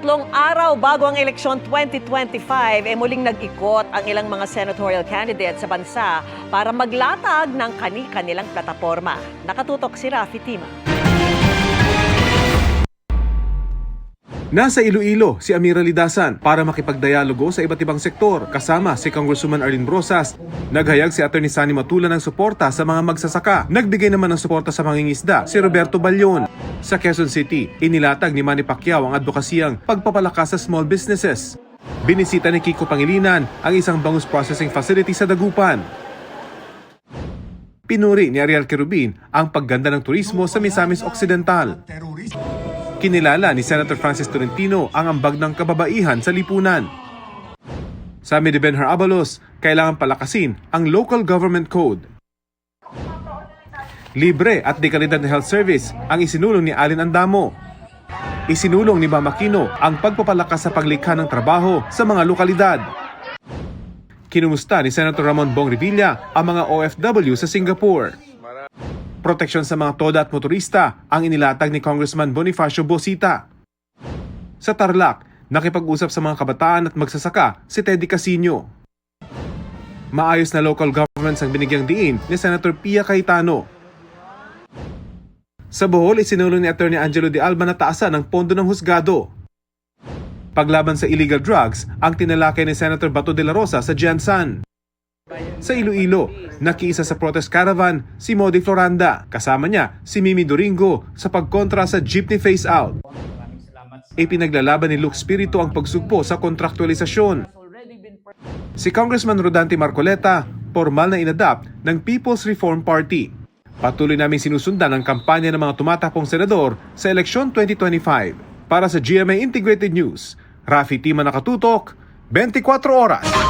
Tatlong araw bago ang eleksyon 2025, muling nag-ikot ang ilang mga senatorial candidates sa bansa para maglatag ng kani-kanilang plataporma. Nakatutok si Rafi Tima. Nasa Iloilo si Amira Lidasan para makipagdialogo sa iba't ibang sektor kasama si Congresswoman Arlene Brosas. Naghayag si Atty. Sunny Matula ng suporta sa mga magsasaka. Nagbigay naman ng suporta sa mangingisda si Roberto Balyon. Sa Quezon City, inilatag ni Manny Pacquiao ang advokasiyang pagpapalakas sa small businesses. Binisita ni Kiko Pangilinan ang isang bangus processing facility sa Dagupan. Pinuri ni Ariel Querubin ang pagganda ng turismo sa Misamis Occidental. Kinilala ni Senator Francis Tolentino ang ambag ng kababaihan sa lipunan. Sabi ni Benhur Abalos, kailangan palakasin ang local government code. Libre at de kalidad na health service ang isinulong ni Allen Andamo. Isinulong ni Mama Aquino ang pagpapalakas sa paglikha ng trabaho sa mga lokalidad. Kinumusta ni Senator Ramon Bong Revilla ang mga OFW sa Singapore. Proteksyon sa mga toda at motorista ang inilatag ni Congressman Bonifacio Bosita. Sa Tarlac, nakipag-usap sa mga kabataan at magsasaka si Teddy Casino. Maayos na local governments ang binigyang diin ni Senator Pia Cayetano. Sa Bohol, isinulong ni Atty. Angelo de Alba na taasan ang pondo ng husgado. Paglaban sa illegal drugs ang tinalakay ni Senator Bato de la Rosa sa Jansan. Sa Iloilo, nakiisa sa protest caravan si Modi Floranda. Kasama niya si Mimi Doringo sa pagkontra sa jeepney phase-out. Ipinaglalaban ni Luke Spirito ang pagsugpo sa kontraktualisasyon. Si Congressman Rodante Marcoleta, formal na inadapt ng People's Reform Party. Patuloy naming sinusundan ang kampanya ng mga tumatapong senador sa eleksyon 2025. Para sa GMA Integrated News, Rafi Tima, nakatutok, 24 oras.